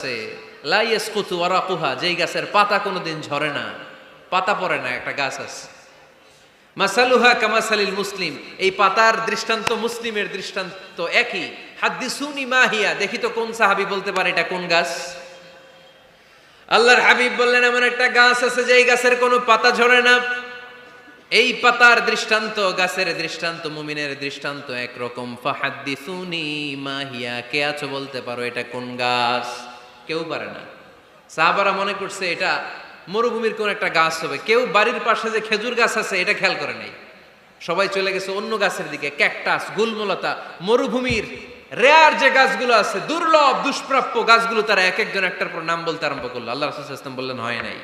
আছে লা ইয়াসকুতু ওয়ারাকুহা, যেই গাছের পাতা কোনোদিন ঝরে না, পাতা পড়ে না, একটা গাছ আছে। মাসালুহা কামাসালিল মুসলিম, এই পাতার দৃষ্টান্ত মুসলিমের দৃষ্টান্ত একই। হাদ্দিসুনি মা হিয়া, দেখি তো কোন সাহাবী বলতে পারে এটা কোন গাছ। আল্লাহর হাবিব বললেন এমন একটা গাছ আছে যেই গাছের কোনো পাতা ঝরে না। এই পাতার দৃষ্টান্ত, গাছের দৃষ্টান্ত, মুমিনের দৃষ্টান্ত একরকম। ফাহাদ্দিসুনি মা হিয়া, কে আছো বলতে পারো এটা কোন গাছ? কেউ পারে না। সাহাবারা মনে করছে এটা মরুভূমির কোন একটা গাছ হবে। কেউ বাড়ির পাশে যে খেজুর গাছ আছে এটা খেয়াল করে নাই, সবাই চলে গেছে অন্য গাছের দিকে। ক্যাকটাস, গুলমলতা, মরুভূমির রেয়ার যে গাছগুলো আছে, দুর্লভ দুষ্প্রাপ্য গাছগুলো তারা এক একজন একটার পর নাম বলতে আরম্ভ করলো। আল্লাহ রাসূল সাল্লাল্লাহু আলাইহি ওয়াসাল্লাম বললেন হয় নাই,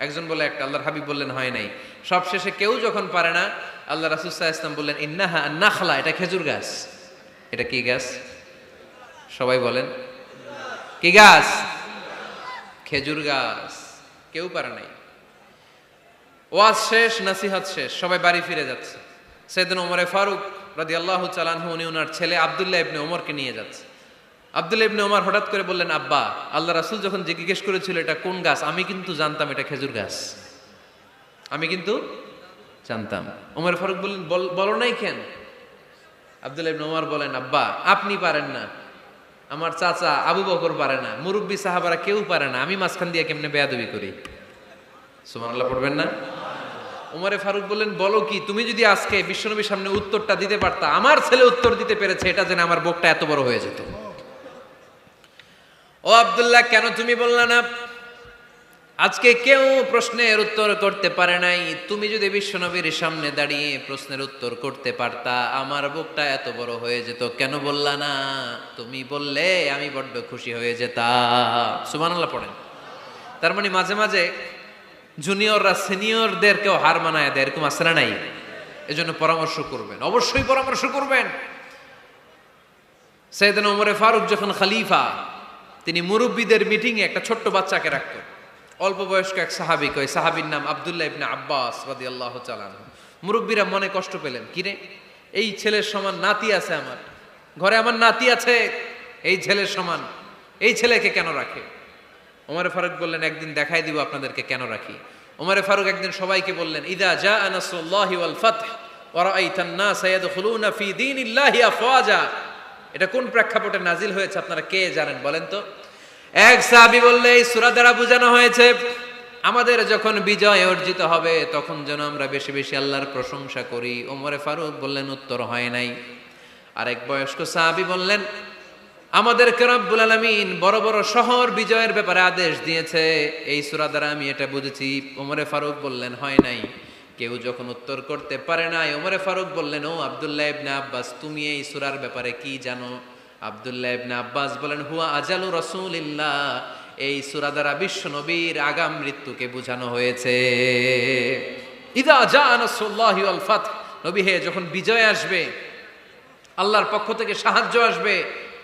একজন বলে একটা, আল্লাহর হাবিব বললেন হয় নাই। সবশেষে কেউ যখন পারে না, আল্লাহ রাসূল সাল্লাল্লাহু আলাইহি ওয়াসাল্লাম বললেন ইন্নাহা আন-নাখলা, এটা খেজুর গাছ। এটা কি গাছ? সবাই বলেন কি গাছ? খেজুর গাছ। কেউ পারে নাই। ওয়াজ শেষ, নসিহত শেষ, সবাই বাড়ি ফিরে যাচ্ছে। সাইয়েদনা ওমর ফারুক রাদিয়াল্লাহু তাআলা আনহু উনি ওনার ছেলে আব্দুল্লাহ ইবনে ওমরকে নিয়ে যাচ্ছে। আব্দুল্লাহ ইবনে ওমর হঠাৎ করে বললেন, আব্বা, আল্লাহ রাসূল যখন জিজ্ঞেস করেছিল এটা কোন গাছ, আমি কিন্তু জানতাম এটা খেজুর গাছ, আমি কিন্তু জানতাম। ওমর ফারুক বললেন, বলো নাই কেন? আব্দুল্লাহ ইবনে ওমর বলেন, আব্বা আপনি পারেন না, আমার চাচা আবু বকর পারে না, মুরব্বী সাহাবারা কেউ পারে না, আমি মাঝখান দিয়ে কেমনে বেয়াদবি করি? সুবহানাল্লাহ পড়বেন না? ওমরে ফারুক বললেন, বলো কি, তুমি যদি আজকে বিশ্বনবীর সামনে উত্তরটা দিতে পারতা, আমার ছেলে উত্তর দিতে পেরেছে, এটা জেনে আমার বুকটা এত বড় হয়ে যেত। ও আব্দুল্লাহ, কেন তুমি বললা না? আজকে কেউ প্রশ্নের উত্তর করতে পারে নাই, তুমি যদি বিশ্বনবীর সামনে দাঁড়িয়ে প্রশ্নের উত্তর করতে পারতা, আমার বুকটা এত বড় হয়ে যেত। কেন বললা না? তুমি বললে আমি বড্ড খুশি হয়ে যেতাম। সুবহানাল্লাহ পড়েন। তার মানে মাঝে মাঝে জুনিয়ররা সিনিয়রদেরকেও হার মানায় দেয়, এরকম আছে না নাই? এজন্য পরামর্শ করবেন, অবশ্যই পরামর্শ করবেন। সাইয়েদনা ওমর ফারুক যখন খলিফা, তিনি মুরব্বীদের মিটিংয়ে একটা ছোট্ট বাচ্চাকে রাখতেন, অল্প বয়স্ক এক সাহাবী। ওই সাহাবীর নাম আব্দুল্লাহ ইবনে আব্বাস রাদিয়াল্লাহু তাআলা আনহু। মুরব্বীরা মনে কষ্ট পেলেন, কিরে, এই ছেলের সমান নাতি আছে আমার ঘরে, আমার নাতি আছে এই ছেলের সমান, এই ছেলেকে কেন রাখে? ওমর ফারুক বললেন, একদিন দেখাই দিব আপনাদেরকে কেন রাখি। ওমর ফারুক একদিন সবাইকে বললেন, ইদা জাআ নাসরুল্লাহি ওয়াল ফাতহ ওয়া রাআইতান নাসা ইয়াদখুলুনা ফি দীনিল্লাহি আফওয়াজা। এটা কোন প্রেক্ষাপটে নাজিল হয়েছে আপনারা কে জানেন বলেন তো? এক সাহাবী বললে, এই সূরা দ্বারা বোঝানো হয়েছে আমাদের যখন বিজয় অর্জিত হবে তখন যেন আমরা বেশি বেশি আল্লাহর প্রশংসা করি। ওমর ফারুক বললেন, উত্তর হয় নাই। আরেক বয়স্ক সাহাবী বললেন, আমাদেরকে রব্বুল আলামিন বড় বড় শহর বিজয়ের ব্যাপারে আদেশ দিয়েছে, এই সূরা দ্বারা আমি এটা বুঝেছি। ওমর ফারুক বললেন, হয় নাই। কেউ যখন উত্তর করতে পারে নাই, ওমর ফারুক বললেন, ও আব্দুল্লাহ ইবনে আব্বাস, তুমি এই সূরার ব্যাপারে কি জানো? আব্দুল্লাহ ইবনে আব্বাস বলেন, হুয়া আজালু রাসূলিল্লাহ, এই সূরা দ্বারা বিশ্ব নবীর আগাম মৃত্যুকে বোঝানো হয়েছে। ইদা জাআ নাসরুল্লাহি ওয়াল ফাতহ, নবী হে, যখন বিজয় আসবে, আল্লাহর পক্ষ থেকে সাহায্য আসবে,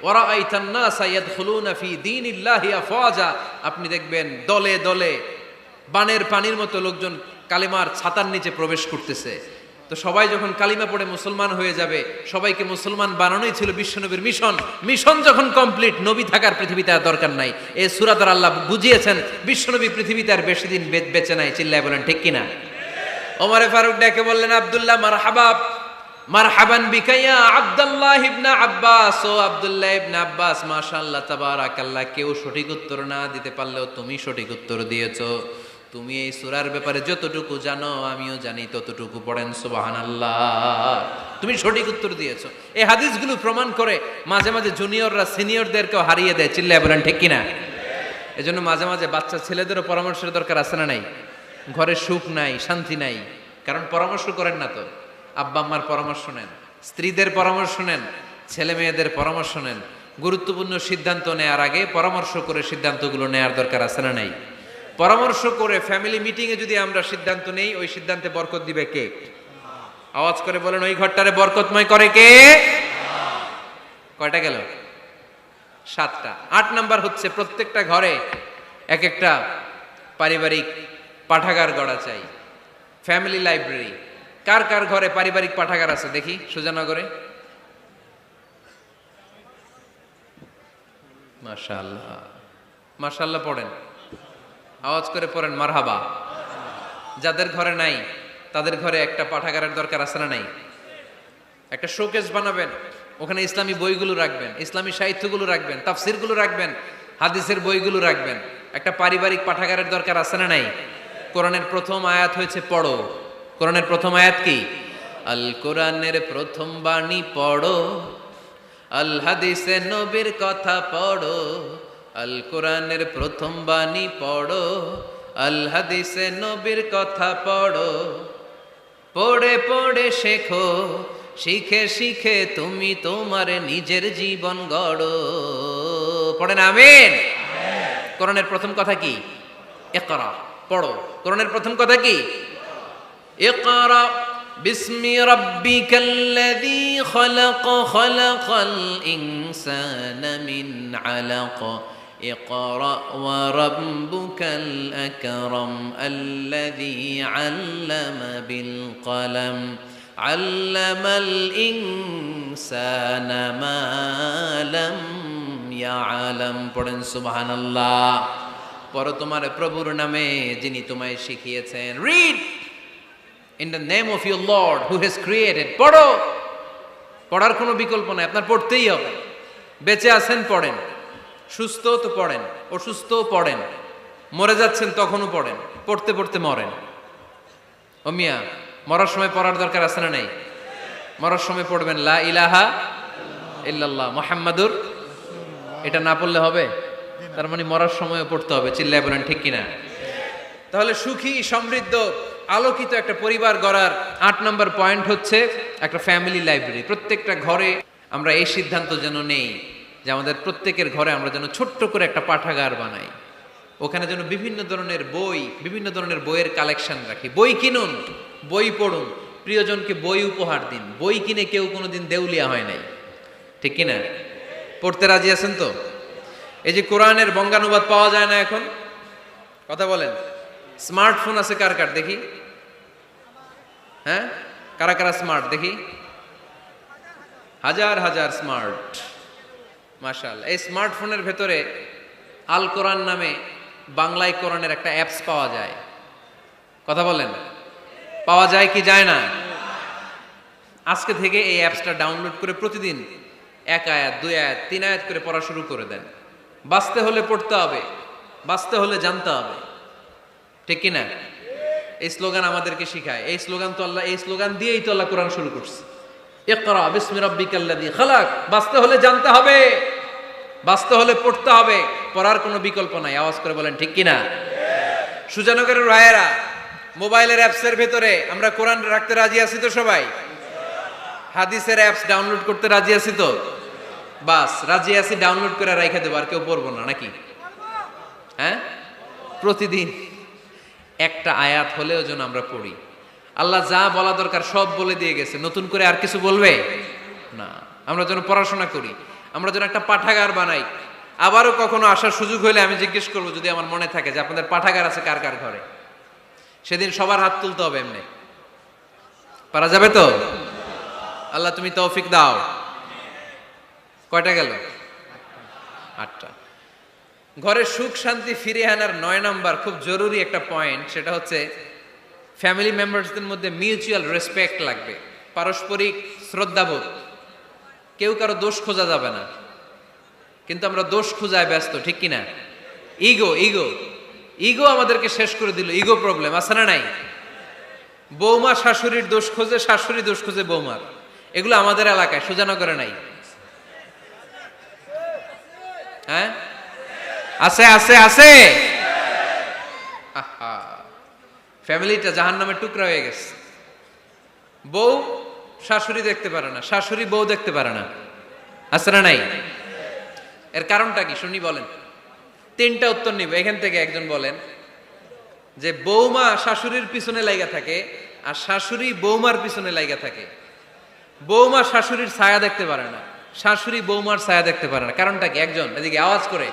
ওয়ারাআইতান নাসা ইয়াদখুলুনা ফি দীনিল্লাহি আফওয়াজা, আপনি দেখবেন দলে দলে বানের পানির মতো লোকজন কালিমার ছাতার নিচে প্রবেশ করতেছে। তো সবাই যখন কালিমা পড়ে মুসলমান হয়ে যাবে, সবাইকে মুসলমান বানানোই ছিল বিশ্বনবীর মিশন। মিশন যখন কমপ্লিট, নবী থাকার পৃথিবীতে আর দরকার নাই। এই সূরা দ্বারা আল্লাহ বুঝিয়েছেন বিশ্বনবী পৃথিবীতে আর বেশি দিন বেঁচে নাই। চিল্লায় বলেন ঠিক কিনা? ওমর ফারুক ডেকে বললেন, আব্দুল্লাহ মারহাবা, মারহাবান বিকা ইয়া আব্দুল্লাহ ইবনে আব্বাস। ও আব্দুল্লাহ ইবনে আব্বাস, মাশাআল্লাহ তাবারাকাল্লাহ, কেউ সঠিক উত্তর না দিতে পারলেও তুমি সঠিক উত্তর দিয়েছো। তুমি এই সূরার ব্যাপারে যতটুকু জানো আমিও জানি ততটুকু, পড়েন সুবহানাল্লাহ। তুমি সঠিক উত্তর দিয়েছো। এই হাদিসগুলো প্রমাণ করে মাঝে মাঝে জুনিয়ররা সিনিয়রদেরকেও হারিয়ে দেয়। চিল্লায় বলেন ঠিক কিনা? এজন্য মাঝে মাঝে বাচ্চা ছেলেদেরও পরামর্শের দরকার আছে না নাই? ঘরে সুখ নাই, শান্তি নাই, কারণ পরামর্শ করেন না তো। আব্বা আম্মার পরামর্শ নেন, স্ত্রীদের পরামর্শ নেন, ছেলে মেয়েদের পরামর্শ নেন। গুরুত্বপূর্ণ সিদ্ধান্ত নেওয়ার আগে পরামর্শ করে সিদ্ধান্তগুলো নেওয়ার দরকার আছে না নাই? পরামর্শ করে ফ্যামিলি মিটিংয়ে যদি আমরা সিদ্ধান্ত নেই, ওই সিদ্ধান্তে বরকত দিবে কে? আওয়াজ করে বলেন, ওই ঘরটারে বরকতময় করে কে? কয়টা গেল? 7টা। 8 নাম্বার হচ্ছে, প্রত্যেকটা ঘরে এক একটা পারিবারিক পাঠাগার গড়া চাই, ফ্যামিলি লাইব্রেরি। কার কার ঘরে পারিবারিক পাঠাগার আছে দেখি সুজানগরে? মাশাআল্লাহ। মাশাআল্লাহ পড়েন, আওয়াজ করে পড়েন মারহাবা। যাদের ঘরে নাই তাদের ঘরে একটা পাঠাগারের দরকার আছে না নাই? একটা শোকেস বানাবেন, ওখানে ইসলামী বইগুলো রাখবেন, ইসলামী সাহিত্যগুলো রাখবেন, তাফসিরগুলো রাখবেন, হাদিসের বইগুলো রাখবেন। একটা পারিবারিক পাঠাগারের দরকার আছে না নাই? কোরআনের প্রথম আয়াত হয়েছে পড়ো। কোরআনের প্রথম আয়াত কি? আল কোরআনের প্রথম বাণী পড়ো, আল হাদিসে নবীর কথা পড়ো। আল কোরআনের প্রথম বাণী পড়ো, আল হাদিসে নবীর কথা পড়ো। পড়ে পড়ে শেখো, শিখে শিখে তুমি তোমার নিজের জীবন গড়ো। পড়েন আমিন। কোরআনের প্রথম কথা কি? ইকরা, পড়ো। কোরআনের প্রথম কথা কি? ইকরা বিসমি রাব্বিকাল্লাযী খালাক, খালাকাল ইনসানা মিন আলাক। ইকরা ওয়া রাব্বুকাল আকরাম আল্লাযী আল্লামা বিল কলম আল্লামাল ইনসানা মা লাম ইয়ালাম। পড়েন সুবহানাল্লাহ। পড়ো তোমার প্রভুর নামে যিনি তোমায় শিখিয়েছেন। Read in the name of your Lord who has created. পড়ো, পড়ার কোনো বিকল্প নাই, আপনার পড়তেই হবে। বেঁচে আছেন পড়েন, সুস্থ তো পড়েন, অসুস্থ পড়েন, মরে যাচ্ছেন তখনও পড়েন, পড়তে পড়তে মরেন। ও মিয়া, মরার সময় পড়ার দরকার আছে না নাই? মরার সময় পড়বেন লা ইলাহা ইল্লাল্লাহ মুহাম্মাদুর। এটা না পড়লে হবে? তার মানে মরার সময়ও পড়তে হবে। চিল্লায় বলেন ঠিক কিনা? তাহলে সুখী, সমৃদ্ধ, আলোকিত একটা পরিবার গড়ার ৮ নম্বর পয়েন্ট হচ্ছে একটা ফ্যামিলি লাইব্রেরি। প্রত্যেকটা ঘরে আমরা এই সিদ্ধান্ত যেন নেই যে আমাদের প্রত্যেকের ঘরে আমরা যেন ছোট্ট করে একটা পাঠাগার বানাই। ওখানে যেন বিভিন্ন ধরনের বই, বিভিন্ন ধরনের বইয়ের কালেকশন রাখি। বই কিনুন, বই পড়ুন, প্রিয়জনকে বই উপহার দিন। বই কিনে কেউ কোনোদিন দেউলিয়া হয় নাই, ঠিক কিনা? পড়তে রাজি আছেন তো? এই যে কোরআনের বঙ্গানুবাদ পাওয়া যায় না এখন, কথা বলেন। স্মার্টফোন আছে কার কার দেখি? হ্যাঁ, কারা কারা স্মার্ট দেখি? হাজার হাজার স্মার্ট, মাশাআল্লাহ। এই স্মার্টফোনের ভেতরে আল কোরআন নামে বাংলায় কোরআনের একটা অ্যাপস পাওয়া যায়। কথা বলেন, পাওয়া যায় কি যায় না? আজকে থেকে এই অ্যাপসটা ডাউনলোড করে প্রতিদিন 1 আয়াত, 2 আয়াত, 3 আয়াত করে পড়া শুরু করে দেন। বাঁচতে হলে পড়তে হবে, বাঁচতে হলে জানতে হবে, ঠিক কিনা? এই স্লোগান আমাদেরকে শিখায়। এই স্লোগান তো আল্লাহ, এই স্লোগান দিয়েই তো আল্লাহ কোরআন শুরু করছে। ইকরা বিসমি রাব্বিকাল্লাযী খালাক। বাঁচতে হলে জানতে হবে, বাঁচতে হলে পড়তে হবে, পড়ার কোনো বিকল্প নাই। আওয়াজ করে বলেন ঠিক কিনা? সুজানগরের রায়েরা, মোবাইলের অ্যাপসের ভেতরে আমরা কোরআন রাখতে রাজি আছি তো সবাই? হাদিসের অ্যাপস ডাউনলোড করতে রাজি আছি তো? বাস রাজি আছি, ডাউনলোড করে রাইখা দেবো, আর কেউ পড়বো না নাকি? হ্যাঁ, প্রতিদিন একটা আয়াত হলেও যেন আমরা পড়ি। আল্লাহ যা বলা দরকার সব বলে দিয়ে গেছে, নতুন করে আর কিছু বলবে না। আমরা যেন পড়াশোনা করি, আমরা যেন একটা পাঠাগার বানাই। আবারও কখনো আসার সুযোগ হলে আমি জিজ্ঞেস করবো, যদি আমার মনে থাকে, যে আপনাদের পাঠাগার আছে কার কার ঘরে। সেদিন সবার হাত তুলতে হবে। এমনি পারা যাবে তো? আল্লাহ তুমি তৌফিক দাও। কয়টা গেল? 8টা। ঘরে সুখ শান্তি ফিরে আনার 9 নাম্বার খুব জরুরি একটা পয়েন্ট, সেটা হচ্ছে ফ্যামিলি মেম্বারসদের মধ্যে মিউচুয়াল রেসপেক্ট লাগবে, পারস্পরিক শ্রদ্ধাবোধ। কেউ কারো দোষ খোঁজা যাবে না, কিন্তু আমরা দোষ খোঁজায় ব্যস্ত, ঠিক কিনা? ইগো ইগো ইগো আমাদেরকে শেষ করে দিল। ইগো প্রবলেম আছে না নাই? বৌমা শাশুড়ির দোষ খোঁজে, শাশুড়ি দোষ খোঁজে বৌমার। এগুলো আমাদের এলাকায়, সুজানগরে নাই। হ্যাঁ, আছে আছে আছে। আহা, ফ্যামিলিটা জাহান্নামের টুকরা হয়ে গেছে। বউ শাশুড়ি দেখতে পারে না, শাশুড়ি বউ দেখতে পারে না, আছে না নাই? এর কারণটা কি শুনি বলেন? 3টা উত্তর নিব এখান থেকে। একজন বলেন যে বৌমা শাশুড়ির পিছনে লাগা থাকে, আর শাশুড়ি বৌমার পিছনে লাগা থাকে। বৌমা শাশুড়ির ছায়া দেখতে পারে না, শাশুড়ি বৌমার ছায়া দেখতে পারে না। কারণটা কি? একজন এদিকে আওয়াজ করে।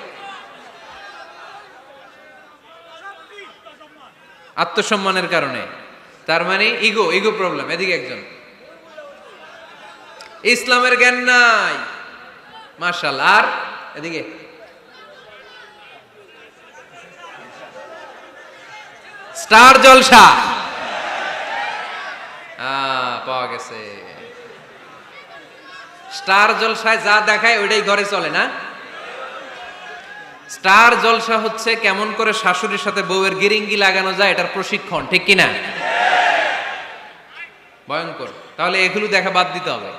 আত্মসম্মানের কারণে। তার মানে ইগো ইগো প্রবলেম। এদিকে একজন। ইসলামের জ্ঞান নাই, মাশাআল্লাহ। আর এদিকে স্টার জলসা পাওয়া গেছে। স্টার জলসায় যা দেখায় ওইটাই ঘরে চলে না। স্টার জলসা হচ্ছে কেমন করে শাশুড়ির সাথে বউয়ের গিরিঙ্গি লাগানো যায়, এটার প্রশিক্ষণ, ঠিক কিনা? ভয়ঙ্কর। তাহলে এগুলো দেখা বাদ দিতে হবে।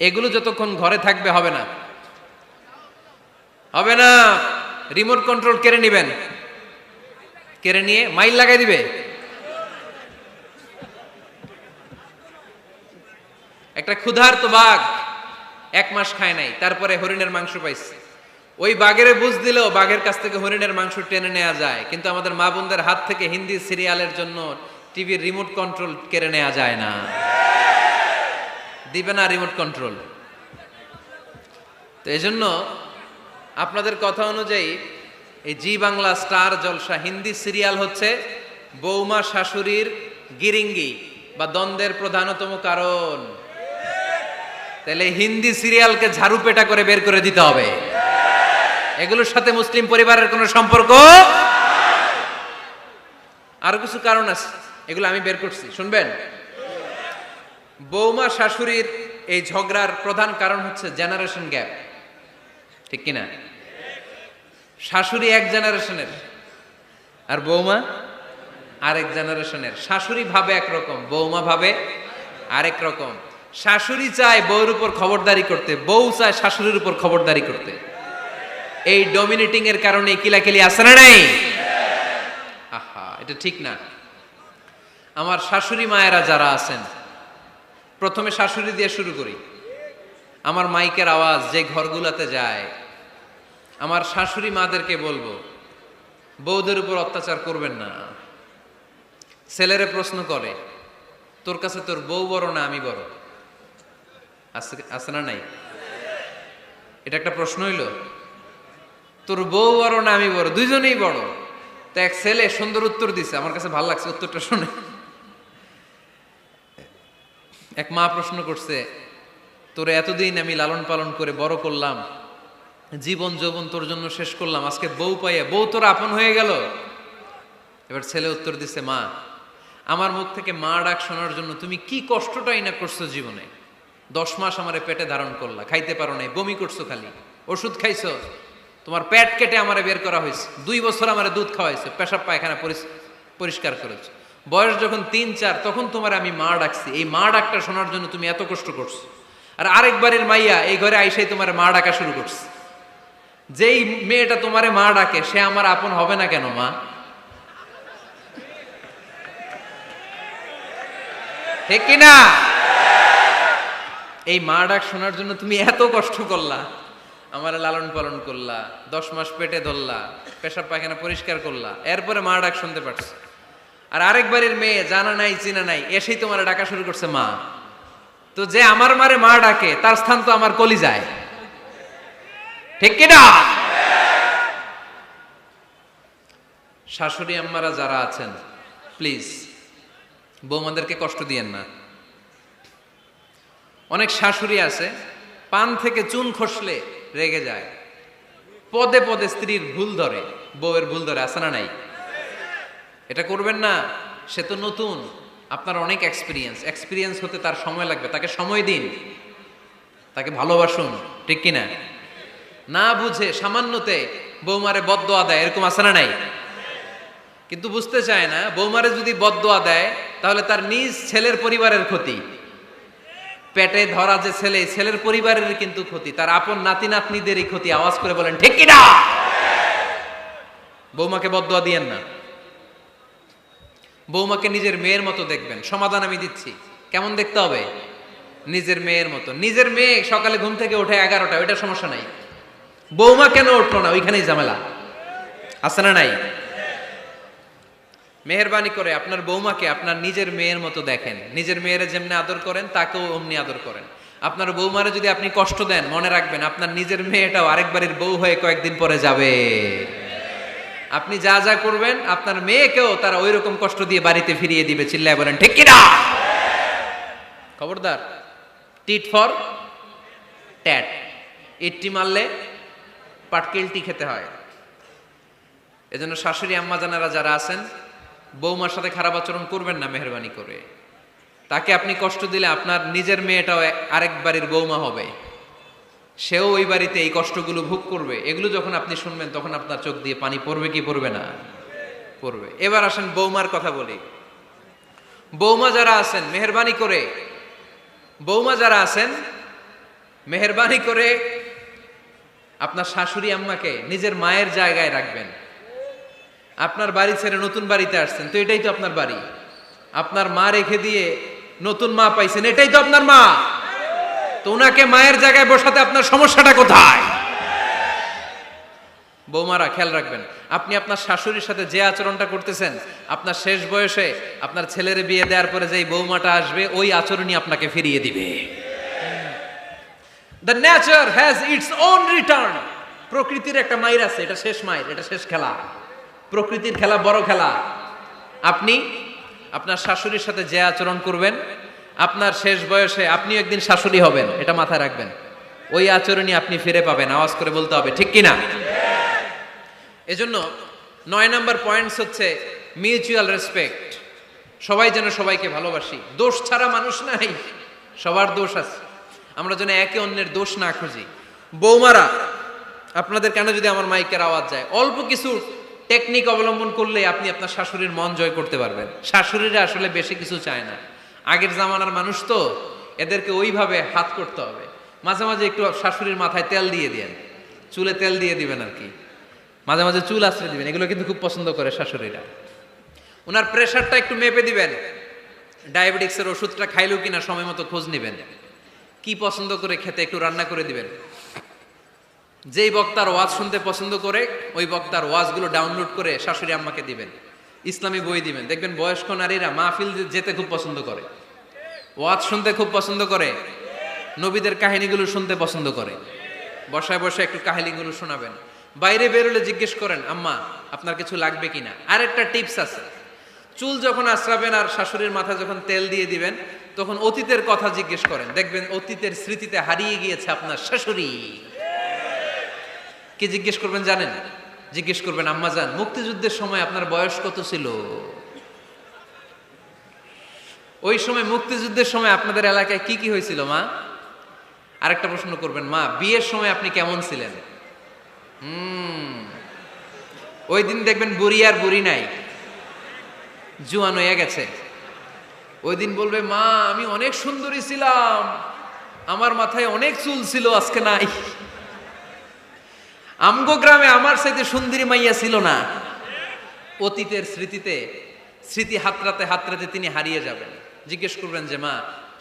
এগুলো যতক্ষণ ঘরে থাকবে হবে না, হবে না। রিমোট কন্ট্রোল কেড়ে নিবেন, কেড়ে নিয়ে মাইল লাগাই দিবে। একটা ক্ষুধার্ত বাঘ 1 মাস খায় নাই, তারপরে হরিণের মাংস পাইছে। ওই বাঘের বুঝ দিলেও বাঘের কাছ থেকে হরিণের মাংস টেনে নেওয়া যায়, কিন্তু আমাদের মা বোনদের হাত থেকে হিন্দি সিরিয়ালের জন্য টিভির রিমোট কন্ট্রোল কেড়ে নেওয়া যায় না। দিবে না রিমোট কন্ট্রোল। তো এজন্য আপনাদের কথা অনুযায়ী এই জি বাংলা স্টার জলসা হিন্দি সিরিয়াল হচ্ছে বৌমা শাশুড়ির গিরিঙ্গি বা দ্বন্দ্বের প্রধানতম কারণ। তাহলে হিন্দি সিরিয়ালকে ঝাড়ু পেটা করে বের করে দিতে হবে। এগুলোর সাথে মুসলিম পরিবারের কোনো সম্পর্ক। আরো কিছু কারণ আছে, এগুলো আমি বের করছি, শুনবেন। বৌমা শাশুড়ির এই ঝগড়ার প্রধান কারণ হচ্ছে জেনারেশন গ্যাপ, ঠিক কিনা? শাশুড়ি এক জেনারেশনের আর বৌমা আরেক জেনারেশনের। শাশুড়ি ভাবে একরকম, বৌমা ভাবে আরেক রকম। শাশুড়ি চায় বউর উপর খবরদারি করতে, বউ চায় শাশুড়ির উপর খবরদারি করতে। এই ডমিনেটিং এর কারণে কিলাকিলি আছে না নাই? আহা, এটা ঠিক না। আমার শাশুড়ি মায়েরা যারা আছেন, প্রথমে শাশুড়ি দিয়ে শুরু করি। আমার মাইকের আওয়াজ যে ঘরগুলাতে যায়, আমার শাশুড়ি মাদেরকে বলবো, বউদের উপর অত্যাচার করবেন না। ছেলেরে প্রশ্ন করে, তোর কাছে তোর বউ বড় না আমি বড়? আছে না নাই? এটা একটা প্রশ্ন হইল। তোর বউ বড় না আমি বড়? দুইজনেই বড়। তো এক ছেলে সুন্দর উত্তর দিছে, আমার কাছে ভালো লাগছে উত্তরটা শুনে। এক মা প্রশ্ন করছে, তোরে এতদিন আমি লালন পালন করে বড় করলাম, জীবন যৌবন তোর জন্য শেষ করলাম, আজকে বউ পাইয়া বউ তোর আপন হয়ে গেল? এবার ছেলে উত্তর দিছে, মা, আমার মুখ থেকে মা ডাক শোনার জন্য তুমি কি কষ্টটাই না করছো জীবনে। 10 মাস আমারে পেটে ধারণ করলা, খাইতে পারো নাই, বমি করছো, খালি ওষুধ খাইছো, তোমার পেট কেটে আমারে বের করা হয়েছে, 2 বছর আমারে দুধ খাওয়াইছো, পেশাব পায়খানা পরিষ্কার করেছো। বয়স যখন 3-4 তখন তোমার আমি মা ডাকছি। এই মা ডাকটা শোনার জন্য তুমি এত কষ্ট করছো। আর আরেক বাড়ির মাইয়া এই ঘরে আইসাই তোমার মা ডাকা শুরু করছে। যেই মেয়েটা তোমারে মা ডাকে সে আমার আপন হবে না কেন মা? ঠিক কিনা? এই মা ডাক শোনার জন্য তুমি এত কষ্ট করলা, আমার লালন পালন করলা, 10 মাস পেটে ধরলা, পেশাব পায়খানা পরিষ্কার করলা, এরপরে মা ডাক শুনতে পারছো। আর আরেক বাড়ির মেয়ে জানা নাই চিনা নাই এসেই তোমার ডাকা শুরু করছে মা। তো যে আমার মারে মা ডাকে তার স্থান তো আমার কলিজায়, ঠিক কিনা? শাশুড়ি আম্মারা যারা আছেন, প্লিজ বৌমাদেরকে কষ্ট দিয়েন না। অনেক শাশুড়ি আছে পান থেকে চুন খসলে রেগে যায়, পদে পদে স্ত্রীর ভুল ধরে, বউয়ের ভুল ধরে, আছে না নাই? এটা করবেন না। সে তো নতুন, আপনার অনেক এক্সপিরিয়েন্স হতে তার সময় লাগবে। তাকে সময় দিন, তাকে ভালোবাসুন, ঠিক কিনা? না বুঝে সামান্যতে বৌমারে বদদোয়া দেয়, এরকম আছে না নাই? কিন্তু বুঝতে চায় না, বৌমারে যদি বদদোয়া দেয় তাহলে তার নিজ ছেলের পরিবারের ক্ষতি। পেটে ধরা যে ছেলে, ছেলের পরিবারের কিন্তু ক্ষতি, তার আপন নাতি নাতনিদেরই ক্ষতি। আওয়াজ করে বলেন ঠিক কিনা? বৌমাকে বদদোয়া দিয়েন না। বৌমাকে নিজের মেয়ের মতো দেখবেন। সমাধান আমি দিচ্ছি। কেমন দেখতে হবে? নিজের মেয়ের মতো। নিজের মেয়ে সকালে ঘুম থেকে ওঠে 11টা, ওইটা সমস্যা নাই। বৌমা কেন উঠলো না, ওইখানেই ঝামেলা, আছে না নাই? মেহেরবানি করে আপনার বৌমাকে আপনার নিজের মেয়ের মতো দেখেন। নিজের মেয়েরে যেমনি আদর করেন তাকেও অমনি আদর করেন। আপনার বৌমারে যদি আপনি কষ্ট দেন, মনে রাখবেন আপনার নিজের মেয়েটাও আরেক বাড়ির বউ হয়ে কয়েকদিন পরে যাবে। আপনি যা যা করবেন আপনার মেয়েকেও তারা ওই রকম কষ্ট দিয়ে বাড়িতে ফিরিয়ে দিবে। চিল্লায় বলেন ঠিক কিনা? খবরদার, টিট ফর ট্যাট। ইটটি মারলে পাটকেলটি খেতে হয়। এজন্য শাশুড়ি আম্মা জানারা যারা আছেন, বৌমার সাথে খারাপ আচরণ করবেন না মেহেরবানি করে। তাকে আপনি কষ্ট দিলে আপনার নিজের মেয়েটাও আরেক বাড়ির বৌমা হবে, সেও ওই বাড়িতে এই কষ্টগুলো ভোগ করবে। এগুলো যখন আপনি শুনবেন তখন আপনার চোখ দিয়ে পানি পড়বে কি পড়বে না? পড়বে। এবার আসেন বৌমার কথা বলি। বৌমা যারা আছেন মেহেরবানি করে, বৌমা যারা আছেন মেহেরবানি করে আপনার শাশুড়ি আম্মাকে নিজের মায়ের জায়গায় রাখবেন। আপনার বাড়ি ছেড়ে নতুন বাড়িতে আসছেন, তো এটাই তো আপনার বাড়ি। আপনার মা রেখে দিয়ে নতুন মা পাইছেন, এটাই তো আপনার মা। তো ওনাকে মায়ের জায়গায় বসাতে আপনার সমস্যাটা কোথায়? বৌমারা খেয়াল রাখবেন, আপনি আপনার শাশুড়ির সাথে যে আচরণটা করতেছেন, আপনার শেষ বয়সে আপনার ছেলের বিয়ে দেওয়ার পরে যেই বৌমাটা আসবে ওই আচরণই আপনাকে ফিরিয়ে দিবে। The nature has its own return. প্রকৃতির একটা মাইর আছে, এটা শেষ মাইর, এটা শেষ খেলা। প্রকৃতির খেলা বড় খেলা। আপনি আপনার শাশুড়ির সাথে যে আচরণ করবেন, আপনার শেষ বয়সে আপনিও একদিন শাশুড়ি হবেন, এটা মাথায় রাখবেন। ওই আচরণই আপনি ফিরে পাবেন। আওয়াজ করে বলতে হবে, ঠিক কিনা? এজন্য 9 নম্বর পয়েন্টস হচ্ছে মিউচুয়াল রেসপেক্ট। সবাই যেন সবাইকে ভালোবাসি। দোষ ছাড়া মানুষ নাই, সবার দোষ আছে। আমরা যেন একে অন্যের দোষ না খুঁজি। বৌমারা, আপনাদের কেন যদি আমার মাইকের আওয়াজ যায়, অল্প কিছু টেকনিক অবলম্বন করলে আপনি আপনার শাশুড়ির মন জয় করতে পারবেন। শাশুড়িরা আসলে বেশি কিছু চায় না, আগের জামানার মানুষ তো, এদেরকে ওইভাবে হাত করতে হবে। মাঝে মাঝে একটু শাশুড়ির মাথায় তেল দিয়ে দেন, চুলে তেল দিয়ে দিবেন আর কি, মাঝে মাঝে চুল আশ্রয় দিবেন, এগুলো কিন্তু খুব পছন্দ করে শাশুড়িরা। ওনার প্রেশারটা একটু মেপে দিবেন, ডায়াবেটিক্সের ওষুধটা খাইলেও কিনা সময় মতো খোঁজ নিবেন, কি পছন্দ করে খেতে একটু রান্না করে দিবেন। যেই বক্তার ওয়াজ শুনতে পছন্দ করে ওই বক্তার ওয়াজগুলো ডাউনলোড করে শাশুড়ি আম্মাকে দিবেন, ইসলামী বই দিবেন। দেখবেন বয়স্ক নারীরা মাহফিল যেতে খুব পছন্দ করে, ওয়াজ শুনতে খুব পছন্দ করে, নবীদের কাহিনীগুলো শুনতে পছন্দ করে। বসায় বসায় একটু কাহিনীগুলো শোনাবেন। বাইরে বেরোলে জিজ্ঞেস করেন, আম্মা আপনার কিছু লাগবে কিনা। আরেকটা টিপস আছে, চুল যখন আশ্রাবেন আর শাশুড়ির মাথায় যখন তেল দিয়ে দিবেন, তখন অতীতের কথা জিজ্ঞেস করেন। দেখবেন অতীতের স্মৃতিতে হারিয়ে গিয়েছে আপনার শাশুড়ি। কি জিজ্ঞেস করবেন জানেন? জিজ্ঞেস করবেন, আম্মা জান, মুক্তিযুদ্ধের সময় আপনার বয়স কত ছিল? ওই সময় মুক্তিযুদ্ধের সময় আপনাদের এলাকায় কি কি হয়েছিল মা? আরেকটা প্রশ্ন করবেন, মা বিয়ের সময় আপনি কেমন ছিলেন? ওই দিন দেখবেন বুড়ি আর বুড়ি নাই, জুয়ান হয়ে গেছে। ওই দিন বলবে, মা আমি অনেক সুন্দরী ছিলাম, আমার মাথায় অনেক চুল ছিল, আজকে নাই। আমগো গ্রামে আমার সাথে সুন্দরী মাইয়া ছিল না। অতীতের স্মৃতিতে, স্মৃতি হাতড়াতে হাতড়াতে তিনি হারিয়ে যাবেন। জিজ্ঞেস করবেন যে, মা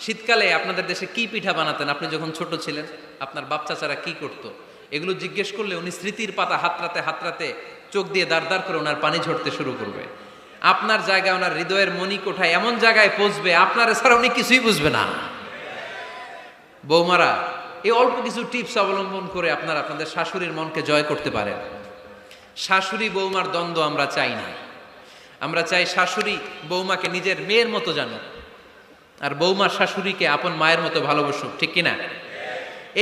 শীতকালে আপনাদের দেশে কি পিঠা বানাতেন আপনি যখন ছোট ছিলেন? আপনার বাপ চাচারা কি করতো? এগুলো জিজ্ঞেস করলে উনি স্মৃতির পাতা হাতড়াতে হাতড়াতে চোখ দিয়ে দাঁড় দাঁড় করে ওনার পানি ঝরতে শুরু করবে। আপনার জায়গায়, ওনার হৃদয়ের মনি কোঠায় এমন জায়গায় পৌঁছবে, আপনার ছাড়া উনি কিছুই বুঝবে না। বৌমারা, এই অল্প কিছু টিপস অবলম্বন করে আপনারা আপনাদের শাশুড়ির মনকে জয় করতে পারেন। শাশুড়ি বৌমার দ্বন্দ্ব আমরা চাই না। আমরা চাই শাশুড়ি বৌমাকে নিজের মেয়ের মতো জানুক, আর বৌমা শাশুড়িকে আপন মায়ের মতো ভালোবাসুক, ঠিক কিনা?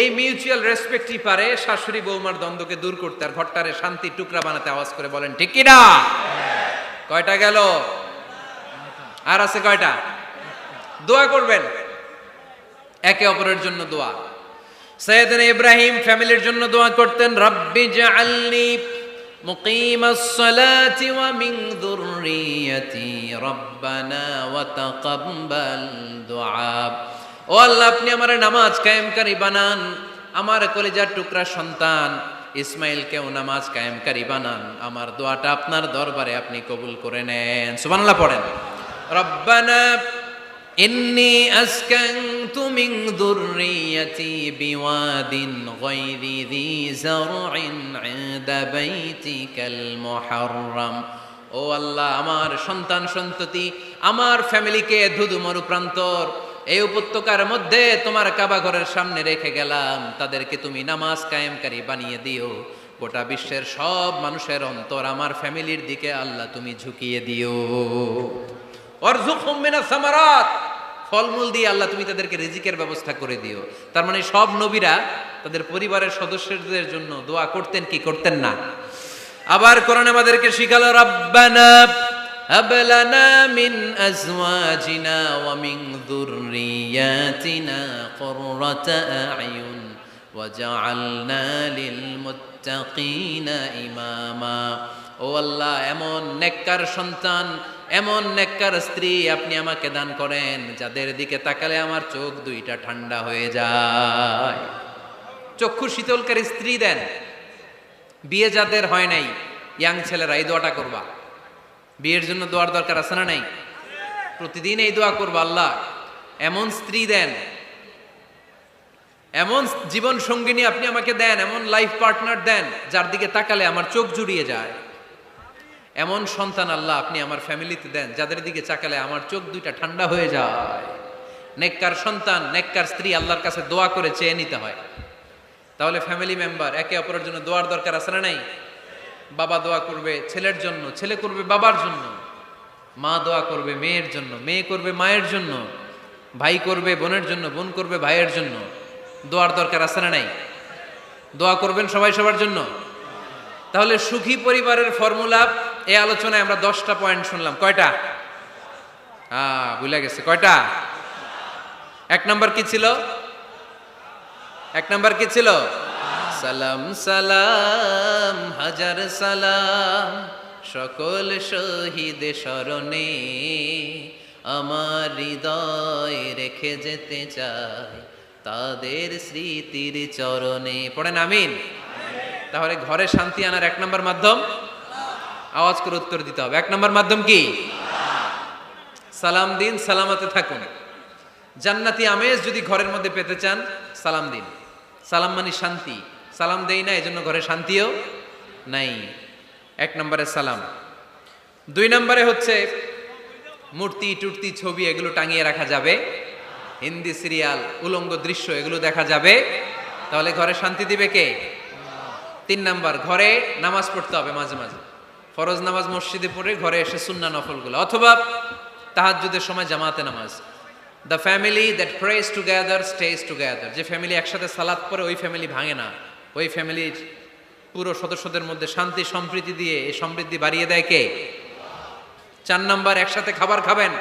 এই মিউচুয়াল রেসপেক্টই পারে শাশুড়ি বৌমার দ্বন্দ্বকে দূর করতে, আর ঘরটারে শান্তির টুকরা বানাতে। আওয়াজ করে বলেন, ঠিক কিনা? কয়টা গেল? আর আছে কয়টা? দোয়া করবেন একে অপরের জন্য। দোয়া, সাইয়েদনা ইব্রাহিম ফ্যামিলির জন্য দোয়া করতেন, রব্বি জাআলনি মুকিমাস সালাতি ওয়া মিন যুররিয়াতি রব্বানা ওয়া তাকাব্বাল দুআ। ও আল্লাহ, আপনি আমার নামাজ কায়েমকারী বানান, আমার কলিজার টুকরা সন্তান ইসমাইলকেও নামাজ কায়েমকারী বানান। আমার দোয়াটা আপনার দরবারে আপনি কবুল করে নেন। সুবহানাল্লাহ পড়েন। রব্বানা ইন্নী আসকানতু মিন যুররিয়াতি বিওয়াদিন গায়রি যী যারইন ইনদা বাইতিকাল মুহাররাম। ও আল্লাহ, আমার সন্তান সন্ততি, আমার ফ্যামিলিকে ধুধু মরুপ্রান্তর এই উপত্যকার মধ্যে তোমার কাবা ঘরের সামনে রেখে গেলাম, তাদেরকে তুমি নামাজ কায়েমকারী বানিয়ে দিও। গোটা বিশ্বের সব মানুষের অন্তর আমার ফ্যামিলির দিকে আল্লাহ তুমি ঝুঁকিয়ে দিও। ওয়ারযুকহুম মিনাস সামারাত, ফলমূল দিয়ে আল্লাহ তুমি তাদেরকে রিজিকের ব্যবস্থা করে দিও। তার মানে সব নবীরা তাদের পরিবারের সদস্যদের জন্য দোয়া করতেন কি করতেন না? আবার কোরআন আমাদেরকে শিখালো, রব্বানা هب لنا من أزواجنا ومن ذرياتنا قرة أعين وجعلنا للمتقين إماما ও আল্লাহ, এমন নেককার সন্তান, এমন নেককার স্ত্রী আপনি আমাকে দান করেন যাদের দিকে তাকালে আমার চোখ দুইটা ঠান্ডা হয়ে যায়। চক্ষু শীতলকারী স্ত্রী দেন। বিয়ে যাদের হয় নাই, ইয়াং ছেলেরা এই দোয়াটা করবা। বিয়ের জন্য দোয়ার দরকার আছে না নাই? প্রতিদিন এই দোয়া করবা, আল্লাহ এমন স্ত্রী দেন, এমন জীবন সঙ্গিনী আপনি আমাকে দেন, এমন লাইফ পার্টনার দেন যার দিকে তাকালে আমার চোখ জুড়িয়ে যায়। এমন সন্তান আল্লাহ আপনি আমার ফ্যামিলিতে দেন যাদের দিকে তাকালে আমার চোখ দুইটা ঠান্ডা হয়ে যায়। নেককার সন্তান, নেককার স্ত্রী আল্লাহর কাছে দোয়া করে চেয়ে নিতে হয়। তাহলে ফ্যামিলি মেম্বার একে অপরের জন্য দোয়ার দরকার আছে না নাই? বাবা দোয়া করবে ছেলের জন্য, ছেলে করবে বাবার জন্য, মা দোয়া করবে মেয়ের জন্য, মেয়ে করবে মায়ের জন্য, ভাই করবে বোনের জন্য, বোন করবে ভাইয়ের জন্য। দোয়ার দরকার আছে না নাই? দোয়া করবেন সবাই সবার জন্য। তাহলে সুখী পরিবারের ফর্মুলা, এই আলোচনায় আমরা 10টা পয়েন্ট শুনলাম। কয়টা? ভুলে গেছে। কয়টা? 1 নাম্বার কি ছিল? 1 নাম্বার কি ছিল? সালাম সালাম হাজার সালাম সকল শহীদ স্মরণে আমার হৃদয় রেখে যেতে চাই তাদের স্মৃতির চরণে। পড়েন আমিন। তাহলে ঘরে শান্তি আনার 1 নাম্বার মাধ্যম, আওয়াজ করে উত্তর দিতে হবে। 1 নাম্বার মাধ্যম কি? সালাম দিন, সালামতে থাকুন। জান্নাতি আমেজ যদি ঘরের মধ্যে পেতে চান, সালাম দিন। সালাম মানে শান্তি। সালাম দেই না, এজন্য ঘরে শান্তিও নাই। 1 নম্বরে সালাম। 2 নম্বরে হচ্ছে মূর্তি টুর্তি ছবি এগুলো টাঙিয়ে রাখা যাবে। হিন্দি সিরিয়াল, উলঙ্গ দৃশ্য এগুলো দেখা যাবে। তাহলে ঘরে শান্তি দিবে কে? 3 নাম্বার, ঘরে নামাজ পড়তে হবে মাঝে মাঝে। ফরজ নামাজ মসজিদে পড়ে ঘরে এসে সুন্নাহ নফলগুলো, অথবা তাহাজ্জুদের সময় জামাতে নামাজ। The family that prays together stays together. যে ফ্যামিলি একসাথে সালাত পড়ে ওই ফ্যামিলি ভাঙে না। ওই ফ্যামিলির পুরো সদস্যদের মধ্যে শান্তি সম্প্রীতি দিয়ে এই সমৃদ্ধি বাড়িয়ে দেয় কে? 4 নাম্বার, একসাথে খাবার খাবেন।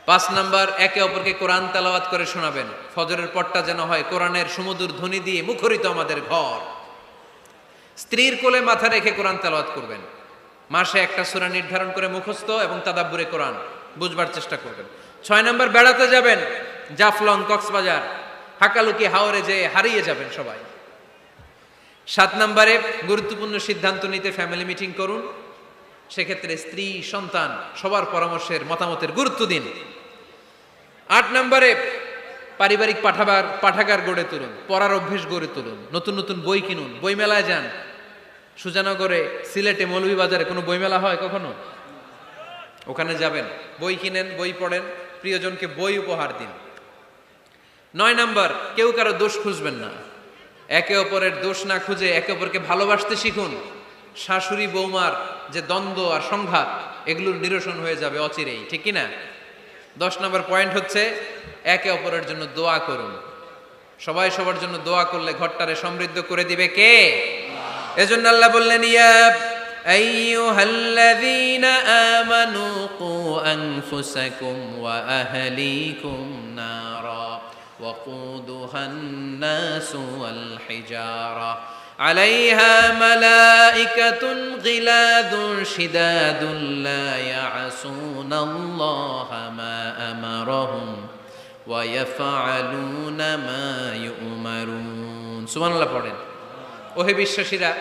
5 নাম্বার, একে অপরকে কোরআন তেলাওয়াত করে শোনাবেন। ফজরের পরটা যেন হয় কোরআনের সুমধুর ধ্বনি দিয়ে মুখরিত আমাদের ঘর। স্ত্রীর কোলে মাথা রেখে কোরআন তেলাওয়াত করবেন। মাসে একটা সূরা নির্ধারণ করে মুখস্থ এবং তাদাব্বুরে কোরআন বুঝবার চেষ্টা করবেন। 6 নাম্বার, বেড়াতে যাবেন। জাফলং, কক্সবাজার, হাকালুকি, হাওরে যেয়ে হারিয়ে যাবেন সবাই। 7 নাম্বারে, গুরুত্বপূর্ণ সিদ্ধান্ত নিতে ফ্যামিলি মিটিং করুন। সেক্ষেত্রে স্ত্রী, সন্তান সবার পরামর্শের মতামতের গুরুত্ব দিন। 8 নাম্বারে, পারিবারিক পাঠাগার গড়ে তুলুন, পড়ার অভ্যেস গড়ে তুলুন, নতুন নতুন বই কিনুন, বই মেলায় যান। সুজানগরে, সিলেটে, মৌলভীবাজারে কোনো বই মেলা হয় কখনো? ওখানে যাবেন, বই কিনেন, বই পড়েন, প্রিয়জনকে বই উপহার দিন। 9 নাম্বার, কেউ কারো দোষ খুঁজবেন না। একে অপরের দোষ না খুঁজে একে অপরকে ভালোবাসতে শিখুন। শাশুড়ি বৌমার যে দ্বন্দ্ব আর সংঘাত এগুলোর নিরসন হয়ে যাবে অচিরেই, ঠিক কি না? 10 নম্বর পয়েন্ট হচ্ছে একে অপরের জন্য দোয়া করুন। সবাই সবার জন্য দোয়া করলে ঘরটারে সমৃদ্ধ করে দিবে কে? এজন্য আল্লাহ বললেন, ইয়া আইয়ুহাল্লাযীনা আমানু কু আনফুসাকুম ওয়া আহলিকুম নারা ওয়াকুদুহান নাসু ওয়াল হিজারা আলাইহা মালাইকাতুন গিলাদুন শিদাদুন লা ইয়াসুনাল্লাহা মা আমারাহুম ওয়া ইয়াফআলুনা মা ইউমারুন। সুবহানাল্লাহ পড়েন। ওহে বিশ্বাসীরা,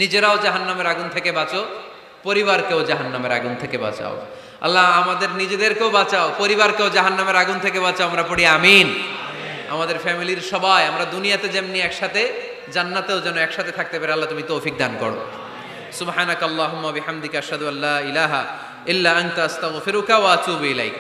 নিজেরাও জাহান্নামের আগুন থেকে বাঁচো, পরিবারকেও জাহান্নামের আগুন থেকে বাঁচাও। আল্লাহ আমাদের নিজেদেরকেও বাঁচাও, পরিবারকেও জাহান্নামের আগুন থেকে বাঁচাও। আমরা পড়ি আমিন। আমাদের ফ্যামিলির সবাই আমরা দুনিয়াতে যেমনি একসাথে, জান্নাতেও যেন একসাথে থাকতে পারে। আল্লাহ তুমি তৌফিক দান করো। সুবহানাকাল্লাহুম্মা বিহামদিকা আশহাদু আল্লা ইলাহা ইল্লা আনতা আস্তাগফিরুকা ওয়া আতুবু ইলাইক।